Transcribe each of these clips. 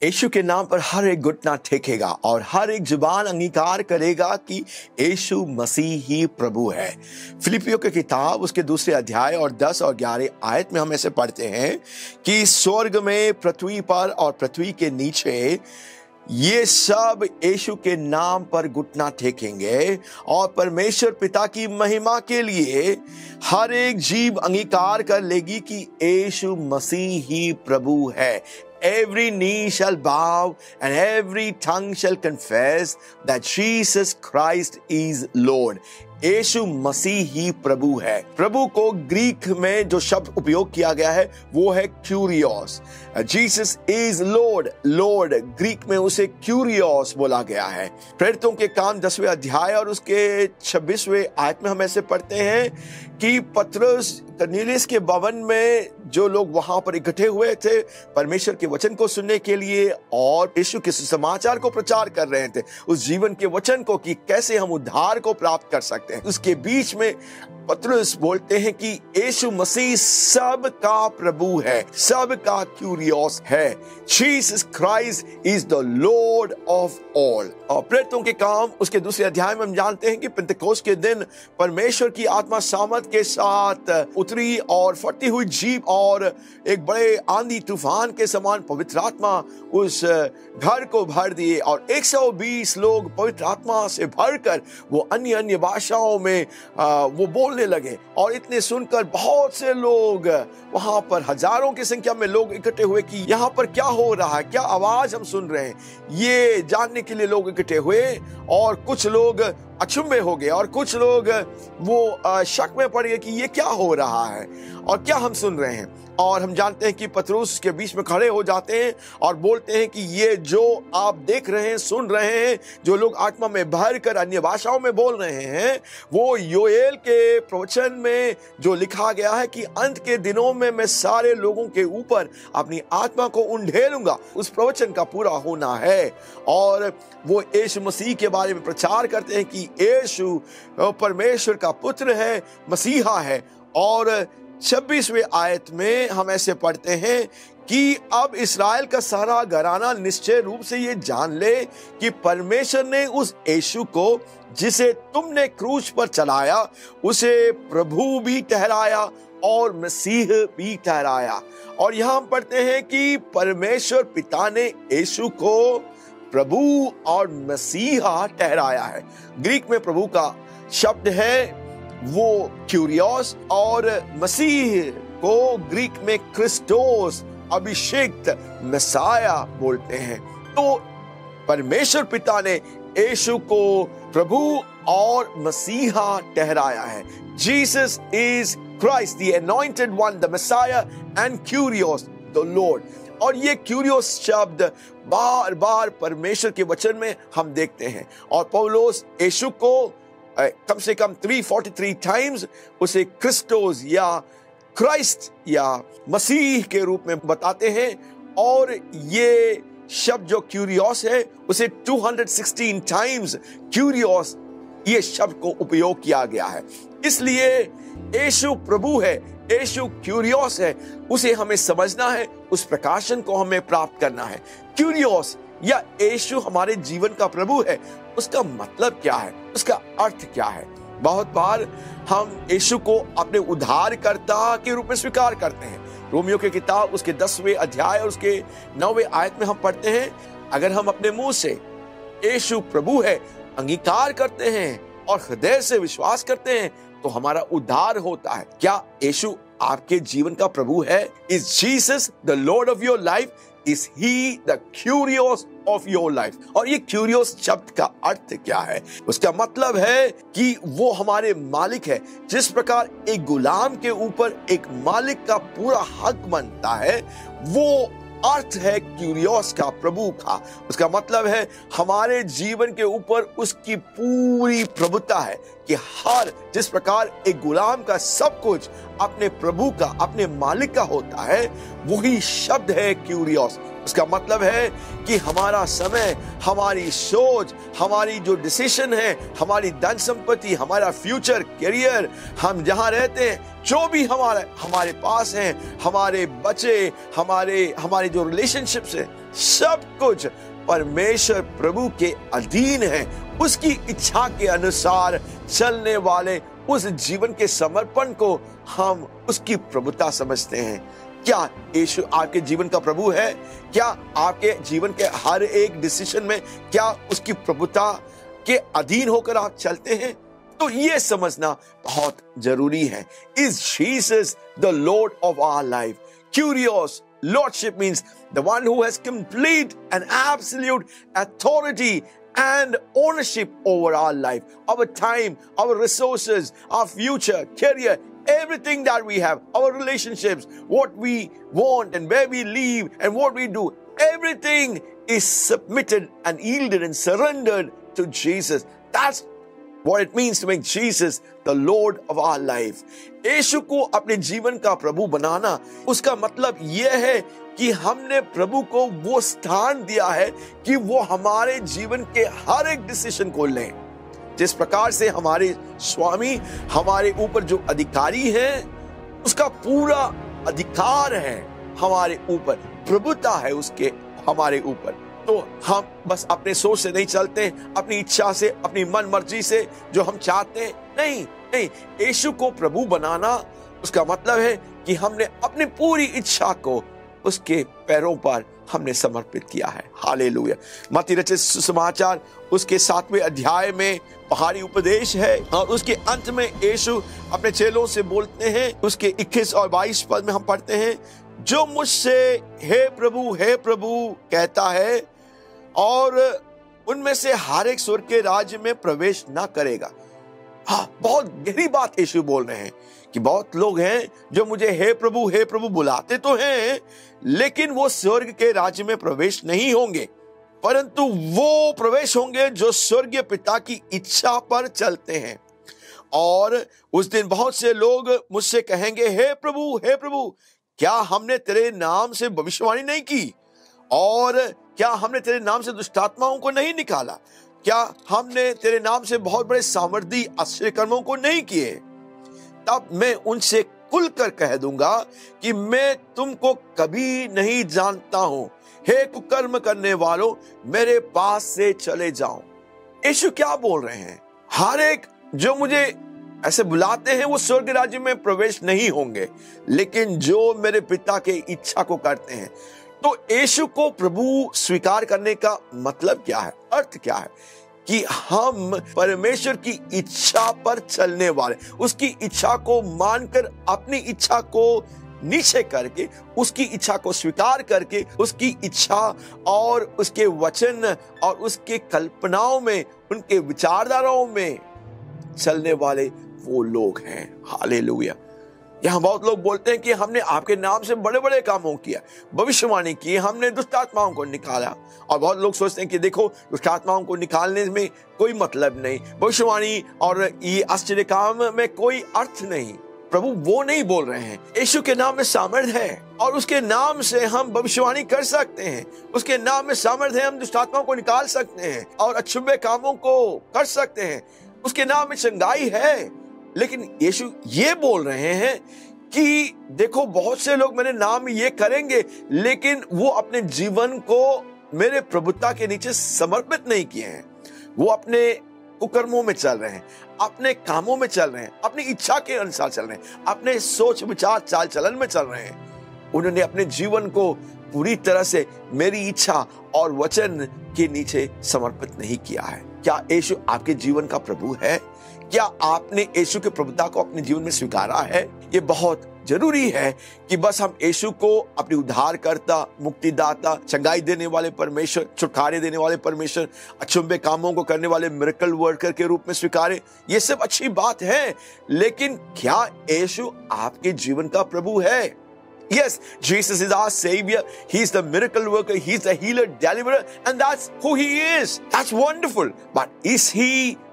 यीशु के नाम पर हर एक घुटना टेकेगा और हर एक जुबान अंगीकार करेगा कि यीशु मसीह ही प्रभु है। फिलिपियों की किताब उसके 2 अध्याय और 10 और 11 आयत में हम ऐसे पढ़ते हैं कि स्वर्ग में, पृथ्वी पर और पृथ्वी के नीचे ये सब यीशु के नाम पर घुटना टेकेंगे और परमेश्वर पिता की महिमा के लिए हर एक जीभ अंगीकार कर लेगी कि यीशु मसीह ही प्रभु है। Every knee shall bow and every tongue shall confess that Jesus Christ is Lord. यीशु मसीह ही प्रभु है। प्रभु को ग्रीक में जो शब्द उपयोग किया गया है वो है curios. Jesus is Lord. Lord Greek में उसे क्यूरियोस बोला गया है। प्रेरितों के काम 10वें अध्याय और उसके 26वें आयत में हम ऐसे पढ़ते हैं कि पतरस कर्नेलियस के भवन में जो लोग वहां पर इकट्ठे हुए थे परमेश्वर के वचन को सुनने के लिए और यीशु के समाचार को प्रचार कर रहे थे, उस जीवन के वचन को कि कैसे हम उद्धार को प्राप्त कर सकते हैं, उसके बीच में पतरस बोलते हैं कि यीशु मसीह सब का प्रभु है, सब का क्यूरियोस है। Jesus Christ is the Lord of all. और प्रेरितों के काम उसके 2 अध्याय में हम जानते हैं कि पेंतेकोस्त के दिन परमेश्वर की आत्मा सामर्थ के साथ उतरी और फटती हुई जीभ और एक बड़े आंधी तूफान के समान पवित्र आत्मा उस घर को भर दिए और 120 लोग पवित्र आत्मा से भरकर वो अन्य भाषाओं में वो बोलने लगे। और इतने सुनकर बहुत से लोग वहां पर, हजारों की संख्या में लोग इकट्ठे हुए कि यहाँ पर क्या हो रहा है, क्या आवाज हम सुन रहे हैं, ये जानने के लिए लोग इकट्ठे हुए। और कुछ लोग अचंभे हो गए और कुछ लोग वो शक में पड़ गए कि ये क्या हो रहा है और क्या हम सुन रहे हैं। और हम जानते हैं कि पतरस के बीच में खड़े हो जाते हैं और बोलते हैं कि ये जो आप देख रहे हैं, सुन रहे हैं, जो लोग आत्मा में भर कर अन्य भाषाओं में बोल रहे हैं, वो योएल के प्रवचन में जो लिखा गया है कि अंत के दिनों में मैं सारे लोगों के ऊपर अपनी आत्मा को उंडेलूंगा, उस प्रवचन का पूरा होना है। और वो यीशु मसीह के बारे में प्रचार करते हैं कि यीशु परमेश्वर का पुत्र है, मसीहा है। और 26वें आयत में हम ऐसे पढ़ते हैं कि अब इस्राएल का सारा घराना निश्चय रूप से ये जान ले कि परमेश्वर ने उस यीशु को जिसे तुमने क्रूस पर चलाया उसे प्रभु भी ठहराया और मसीह भी ठहराया। और यहां हम पढ़ते हैं कि परमेश्वर पिता ने यीशु को प्रभु और मसीहा ठहराया है। ग्रीक में प्रभु का शब्द है वो क्यूरियोस और मसीह को ग्रीक में क्रिस्टोस, अभिषेक्त, मसाया बोलते हैं। तो परमेश्वर पिता ने यीशु को प्रभु और मसीहा ठहराया है। Jesus is Christ, the anointed one, the Messiah and Kyrios, the Lord. और ये क्यूरियोस शब्द बार बार परमेश्वर के वचन में हम देखते हैं। और पौलुस यीशु को कम से कम 343 टाइम्स उसे क्रिस्टोस या क्राइस्ट या मसीह के रूप में बताते हैं। और ये शब्द जो क्यूरियोस है उसे 216 टाइम्स क्यूरियोस ये शब्द को उपयोग किया गया है। इसलिए यीशु प्रभु है, यीशु क्यूरियोस है, उसे हमें समझना है, उस प्रकाशन को हमें प्राप्त करना है। क्यूरियोस या यीशु हमारे जीवन का प्रभु है, उसका मतलब क्या है, उसका अर्थ क्या है। बहुत बार हम यीशु को अपने उद्धारकर्ता के रूप में स्वीकार करते हैं। रोमियो की किताब उसके 10वें अध्याय और उसके 9वें आयत में हम पढ़ते हैं, अगर हम अपने मुंह से यीशु प्रभु है अंगीकार करते हैं और हृदय से विश्वास करते हैं तो हमारा उद्धार होता है। क्या यीशु आपके जीवन का प्रभु है? Is Jesus the Lord of your life? Is he the curious of your life? और ये curious शब्द का अर्थ क्या है? उसका मतलब है कि वो हमारे मालिक है। जिस प्रकार एक गुलाम के ऊपर एक मालिक का पूरा हक बनता है, वो अर्थ है क्यूरियोस का, प्रभु का। उसका मतलब है हमारे जीवन के ऊपर उसकी पूरी प्रभुता है कि हर जिस प्रकार एक गुलाम का सब कुछ अपने प्रभु का, अपने मालिक का होता है, वही शब्द है क्यूरियोस। उसका मतलब है कि हमारा समय, हमारी सोच, हमारी जो डिसीजन है, हमारी धन संपत्ति, हमारा फ्यूचर, करियर, हम जहां रहते हैं, जो भी हमारे पास है, हमारे बच्चे, हमारे जो रिलेशनशिप्स है, सब कुछ परमेश्वर प्रभु के अधीन है। उसकी इच्छा के अनुसार चलने वाले उस जीवन के समर्पण को हम उसकी प्रभुता समझते हैं। क्या यीशु आपके जीवन का प्रभु है? क्या आपके जीवन के हर एक डिसीजन में क्या उसकी प्रभुता के अधीन होकर आप चलते हैं? तो ये समझना बहुत जरूरी है। Is Jesus the Lord of our life? Curious Lordship means the one who has complete and absolute authority and ownership over our life, our time, our resources, our future, career, everything that we have, our relationships, what we want and where we live and what we do, everything is submitted and yielded and surrendered to Jesus. That's what it means to make Jesus the Lord of our life. यीशु को अपने जीवन का प्रभु बनाना, उसका मतलब यह है कि हमने प्रभु को वो स्थान दिया है कि वो हमारे जीवन के हर एक डिसीजन को लें। जिस प्रकार से हमारे स्वामी हमारे ऊपर जो अधिकारी हैं, उसका पूरा अधिकार है हमारे ऊपर, प्रभुता है उसके हमारे ऊपर। तो हम बस अपने सोच से नहीं चलते, अपनी इच्छा से, अपनी मन मर्जी से जो हम चाहते हैं, नहीं। यीशु को प्रभु बनाना उसका मतलब है कि हमने अपनी पूरी इच्छा को उसके पैरों पर हमने समर्पित किया है। हालेलुया। मत्ती रचित सुसमाचार उसके 7वें अध्याय में पहाड़ी उपदेश है और उसके अंत में यीशु अपने चेलों से बोलते हैं। उसके 21 और 22 पद में हम पढ़ते हैं, जो मुझसे हे प्रभु कहता है और उनमें से हर एक स्वर्ग के राज्य में प्रवेश ना करेगा। हाँ, बहुत गहरी बात यीशु बोल रहे हैं कि बहुत लोग हैं जो मुझे हे प्रभु बुलाते तो हैं, लेकिन वो स्वर्ग के राज्य में प्रवेश नहीं होंगे, परंतु वो प्रवेश होंगे जो स्वर्गीय पिता की इच्छा पर चलते हैं। और उस दिन बहुत से लोग मुझसे कहेंगे, हे प्रभु, क्या हमने तेरे नाम से भविष्यवाणी नहीं की? और क्या हमने तेरे नाम से दुष्टात्माओं को नहीं निकाला? क्या हमने तेरे नाम से बहुत बड़े सामर्थी आश्चर्य कर्मों को नहीं किए? तब मैं उनसे खुलकर कह दूंगा कि मैं तुमको कभी नहीं जानता हूं। हे कुकर्म करने वालों, मेरे पास से चले जाओ। यीशु क्या बोल रहे हैं? हर एक जो मुझे ऐसे बुलाते हैं वो स्वर्ग राज्य में प्रवेश नहीं होंगे, लेकिन जो मेरे पिता के इच्छा को करते हैं। तो यीशु को प्रभु स्वीकार करने का मतलब क्या है? अर्थ क्या है? कि हम परमेश्वर की इच्छा पर चलने वाले, उसकी इच्छा को मानकर अपनी इच्छा को नीचे करके, उसकी इच्छा को स्वीकार करके, उसकी इच्छा और उसके वचन और उसके कल्पनाओं में, उनके विचारधाराओं में चलने वाले वो लोग हैं। हालेलुया। यहाँ बहुत लोग बोलते हैं कि हमने आपके नाम से बड़े बड़े कामों किया, भविष्यवाणी की, हमने दुष्टात्माओं को निकाला। और बहुत लोग सोचते हैं कि देखो, दुष्टात्माओं को निकालने में कोई मतलब नहीं, भविष्यवाणी और ये आश्चर्य काम में कोई अर्थ नहीं। प्रभु वो नहीं बोल रहे हैं। यीशु के नाम में सामर्थ है और उसके नाम से हम भविष्यवाणी कर सकते हैं। उसके नाम में सामर्थ है, हम दुष्टात्माओं को निकाल सकते हैं और अशुभ कामों को कर सकते हैं। उसके नाम में चंगाई है। लेकिन यीशु ये बोल रहे हैं कि देखो, बहुत से लोग मेरे नाम में ये करेंगे, लेकिन वो अपने जीवन को मेरे प्रभुता के नीचे समर्पित नहीं किए हैं। वो अपने कुकर्मों में चल रहे हैं, अपने कामों में चल रहे हैं, अपनी इच्छा के अनुसार चल रहे हैं, अपने सोच विचार चाल चलन में चल रहे हैं। उन्होंने अपने जीवन को पूरी तरह से मेरी इच्छा और वचन के नीचे समर्पित नहीं किया है। क्या यीशु आपके जीवन का प्रभु है? क्या आपने यीशु के प्रभुता को अपने जीवन में स्वीकारा है? ये बहुत जरूरी है कि बस हम यीशु को अपनी उद्धारकर्ता, मुक्तिदाता, चंगाई देने वाले परमेश्वर, छुटकारे देने वाले परमेश्वर, अचंभे कामों को करने वाले मिरेकल वर्कर के रूप में स्वीकारें। ये सब अच्छी बात है, लेकिन क्या यीशु आपके जीवन का प्रभु है? Yes, Jesus is our Savior. He's the miracle worker. He's the healer, deliverer, and that's who He is. That's wonderful. But is He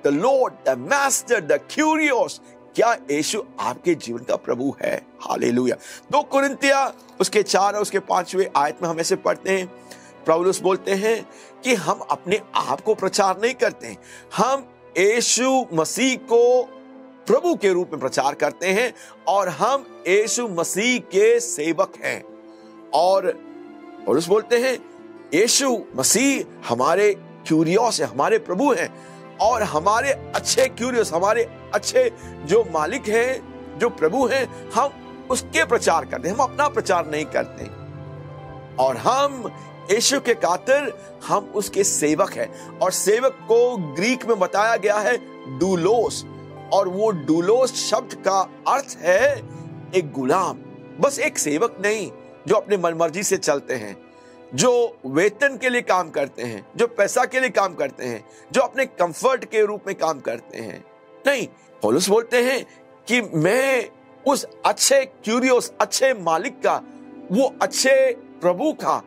the Lord, the Master, the Curious? क्या यीशु आपके जीवन का प्रभु है? हालेलुया। 2 कुरिन्थिया उसके 4 और उसके 5वें आयत में हम ऐसे पढ़ते हैं, पौलुस बोलते हैं कि हम अपने आप को प्रचार नहीं करते, हम यीशु मसीह को प्रभु के रूप में प्रचार करते हैं और हम यीशु मसीह के सेवक हैं। और पौलुस बोलते हैं यीशु मसीह हमारे क्यूरियस है, हमारे प्रभु हैं, और हमारे अच्छे क्यूरियस, हमारे अच्छे जो मालिक हैं, जो प्रभु हैं, हम उसके प्रचार करते हैं, हम अपना प्रचार नहीं करते। और हम यीशु के खातिर हम उसके सेवक हैं। और सेवक को ग्रीक में बताया गया है डूलोस, और वो डूलोस शब्द का अर्थ है एक गुलाम। बस एक सेवक नहीं जो अपने मनमर्जी से चलते हैं, जो वेतन के लिए काम करते हैं, जो पैसा के लिए काम करते हैं, जो अपने कंफर्ट के रूप में काम करते हैं। नहीं, पौलुस बोलते हैं कि मैं उस अच्छे क्यूरियस, अच्छे मालिक का, वो अच्छे प्रभु का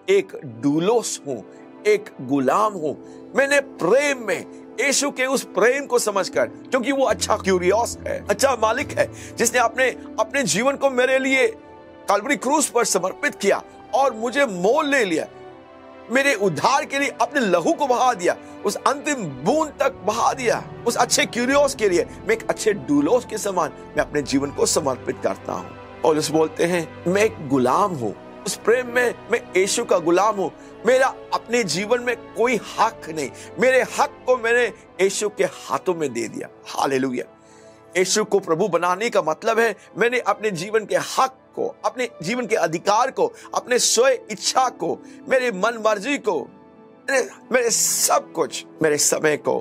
एक डूलोस हूं, एक गुलाम हूं। मैंने प्रेम में यीशु के उस प्रेम को समझकर, क्योंकि वो अच्छा क्यूरियस है, अच्छा मालिक है, जिसने अपने जीवन को मेरे लिए कल्वरी क्रूस पर समर्पित किया और मुझे मोल ले लिया, मेरे उद्धार के लिए अपने लहू को बहा दिया, उस अंतिम बूंद तक बहा दिया। उस अच्छे क्यूरियस के लिए मैं एक अच्छे डूलोस के समान मैं अपने जीवन को समर्पित करता हूं। पौलुस बोलते हैं मैं एक गुलाम हूं, उस प्रेम में मैं यीशु का गुलाम हूं। मेरा अपने जीवन में कोई हक नहीं, मेरे हक को मैंने यीशु के हाथों में दे दिया। हालेलुया। यीशु को प्रभु बनाने का मतलब है मैंने अपने जीवन के हक को, अपने जीवन के अधिकार को, अपने स्वयं इच्छा को, मेरे मन मर्जी को, मेरे सब कुछ, मेरे समय को,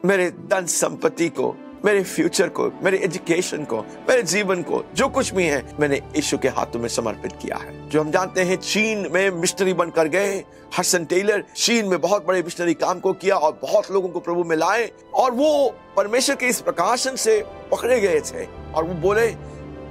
मेरे धन संपत्ति को, मेरे फ्यूचर को, मेरे एजुकेशन को, मेरे जीवन को, जो कुछ भी है मैंने यीशु के हाथों में समर्पित किया है। जो हम जानते हैं चीन में मिशनरी बनकर गए, हडसन टेलर चीन में बहुत बड़े मिशनरी काम को किया और बहुत लोगों को प्रभु में लाए, और वो परमेश्वर के इस प्रकाशन से पकड़े गए थे और वो बोले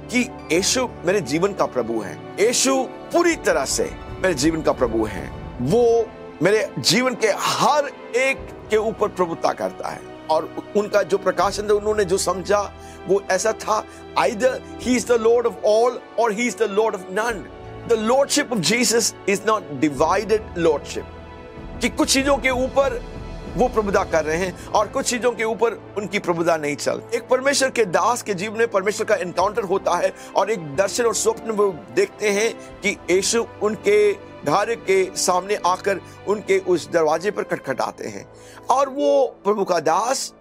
कि यीशु मेरे जीवन का प्रभु है, यीशु पूरी तरह से मेरे जीवन का प्रभु है, वो मेरे जीवन के हर एक के ऊपर प्रभुता करता है। और उनका जो प्रकाशन था, उन्होंने जो समझा वो ऐसा था, either he is the Lord of all or he is the Lord of none. The lordship of Jesus is not divided lordship, कि कुछ चीजों के ऊपर वो प्रभुता कर रहे हैं और कुछ चीजों के ऊपर उनकी प्रभुता नहीं चल। एक परमेश्वर के दास के जीवन में परमेश्वर का एनकाउंटर होता है और एक दर्शन और स्वप्न वो देखते हैं कि यीशु उनके घर के सामने आकर उनके उस दरवाजे पर खटखटाते हैं, और वो प्रभु का दास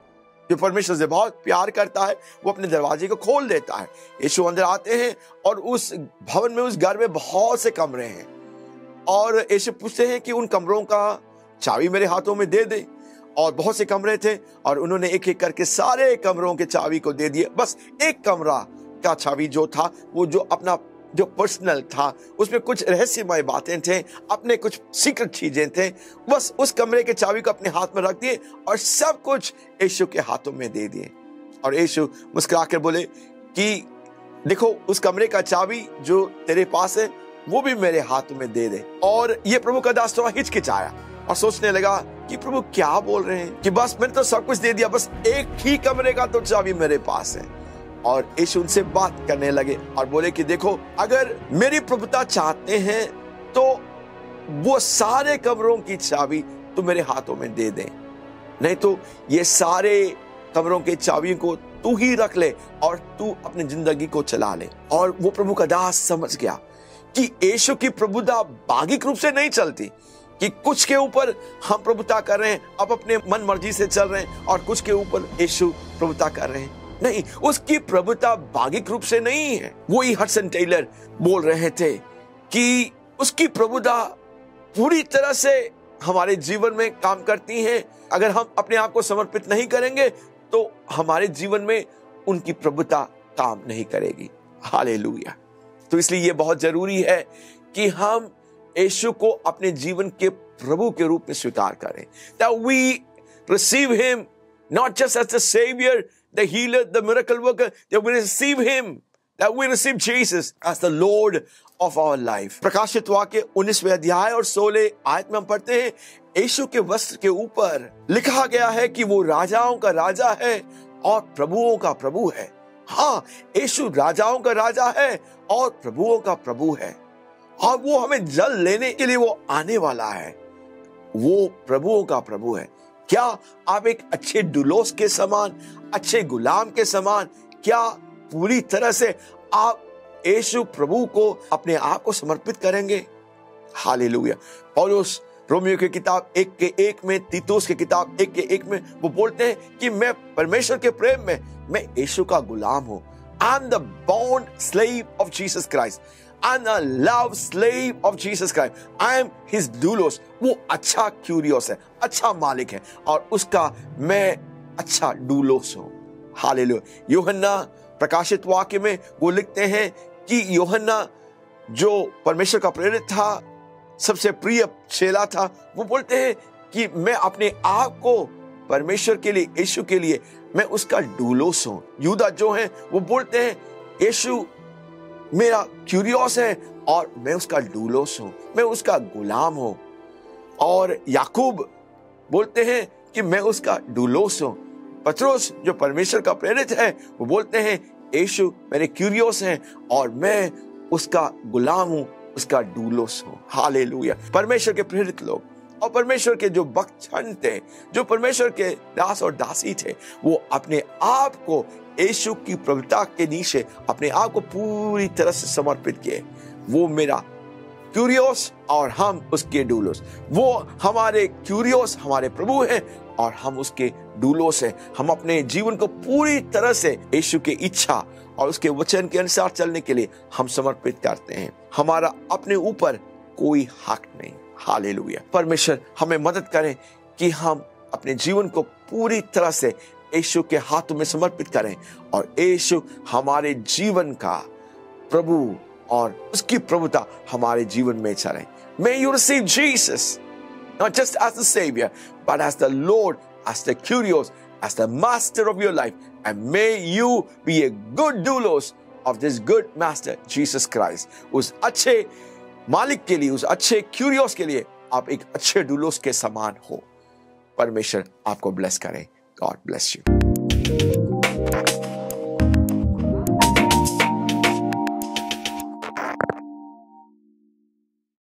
जो परमेश्वर से बहुत प्यार करता है वो अपने दरवाजे को खोल देता है। यीशु अंदर आते हैं और उस भवन में, उस घर में बहुत से कमरे हैं, और यीशु पूछते हैं कि उन कमरों का चाबी मेरे हाथों में दे दे। और बहुत से कमरे थे और उन्होंने एक एक करके सारे कमरों के चाबी को दे दिए। बस एक कमरा का चाबी जो था, वो जो अपना जो पर्सनल था, उसमें कुछ रहस्यमय बातें थे, अपने कुछ सीक्रेट चीजें थे, बस उस कमरे के चाबी को अपने हाथ में रख दिए और सब कुछ यीशु के हाथों में दे दिए। और यीशु मुस्कुराकर बोले कि देखो, उस कमरे का चाबी जो तेरे पास है वो भी मेरे हाथों में दे दे। और ये प्रभु का दास थोड़ा हिचकिचाया और सोचने लगा कि प्रभु क्या बोल रहे हैं कि बस मैंने तो सब कुछ दे दिया, बस एक ही कमरे का तो चाबी मेरे पास है। और यीशु उनसे बात करने लगे और बोले कि देखो, अगर मेरी प्रभुता चाहते हैं तो वो सारे कमरों की चाबी तू मेरे हाथों में दे दे, नहीं तो ये सारे कमरों के चाबियों को तू ही रख ले और तू अपनी जिंदगी को चला ले। और वो प्रभु का दास समझ गया कि यीशु की प्रभुता भागिक रूप से नहीं चलती, कि कुछ के ऊपर हम प्रभुता कर रहे हैं, अब अपने मन मर्जी से चल रहे हैं, और कुछ के ऊपर यीशु प्रभुता कर रहे हैं। नहीं, उसकी प्रभुता भागिक रूप से नहीं है। वही हडसन टेलर बोल रहे थे कि उसकी प्रभुता पूरी तरह से हमारे जीवन में काम करती है। अगर हम अपने आप को समर्पित नहीं करेंगे तो हमारे जीवन में उनकी प्रभुता काम नहीं करेगी। हालेलुया। तो इसलिए यह बहुत जरूरी है कि हम यीशु को अपने जीवन के प्रभु के रूप में स्वीकार करें, that we receive him not just as the savior, the healer, the miracle worker, that we receive him, that we receive Jesus as the Lord of our life। प्रकाशित वाक्य 19वें अध्याय और 16 आयत में हम पढ़ते हैं, यीशु के वस्त्र के ऊपर लिखा गया है कि वो राजाओं का राजा है और प्रभुओं का प्रभु है। हाँ, यीशु राजाओं का राजा है और प्रभुओं का प्रभु है, और वो हमें जल लेने के लिए वो आने वाला है। वो प्रभुओं का प्रभु है। क्या आप एक अच्छे डुलोस के समान, अच्छे गुलाम के समान, क्या पूरी तरह से आप यीशु प्रभु को अपने आप को समर्पित करेंगे? हालेलुया। पौलुस रोमियो की किताब 1:1 में, तीतुस की किताब 1:1 में वो बोलते हैं कि मैं परमेश्वर के प्रेम में, मैं यीशु का गुलाम हूं। I am the bond slave of Jesus Christ, I am the love slave of Jesus Christ, I am his doulos. वो अच्छा क्यूरियोस है, अच्छा मालिक है, और उसका मैं अच्छा डूलोस हूं। हालेलुया। यूहन्ना प्रकाशित वाक्य में वो लिखते हैं कि यूहन्ना जो परमेश्वर का प्रेरित था, सबसे प्रिय चेला था, वो बोलते हैं कि मैं अपने आप को परमेश्वर के लिए, यीशु के लिए, मैं उसका डूलोस हूं। यूदा जो है वो बोलते हैं यीशु मेरा क्यूरियोस है और मैं उसका डूलोस हूं, मैं उसका गुलाम हूं। और याकूब बोलते हैं कि मैं उसका डूलोस हूं। पतरस जो परमेश्वर का प्रेरित है वो बोलते हैं यीशु मेरे क्यूरियोस हैं और मैं उसका गुलाम हूं, उसका डूलोस हूं। हालेलुया। परमेश्वर के प्रेरित लोग और परमेश्वर के जो भक्त थे, जो परमेश्वर के दास और दासी थे, वो अपने आप को यीशु की प्रभुता के नीचे अपने आप को पूरी तरह से समर्पित किए। वो मेरा क्यूरियोस और हम उसके डूलोस। वो हमारे क्यूरियोस हमारे प्रभु हैं और हम उसके डूलोस हैं। हम अपने जीवन को पूरी तरह से यीशु की इच्छा और उसके वचन के अनुसार चलने के लिए हम समर्पित करते हैं। हमारा अपने ऊपर कोई हक नहीं। हालेलुया। परमेश्वर हमें मदद करें कि हम अपने जीवन को पूरी तरह से यीशु के हाथों में समर्पित करें और यीशु हमारे जीवन का प्रभु और उसकी प्रभुता हमारे जीवन में चले। May you receive Jesus not just as the Savior, but as the Lord, as the Kyrios, as the Master of your life, and may you be a good doulos of this good Master Jesus Christ. उस अच्छे मालिक के लिए, उस अच्छे curios के लिए आप एक अच्छे डूलोस के समान हो। परमेश्वर आपको ब्लेस करे। God bless you.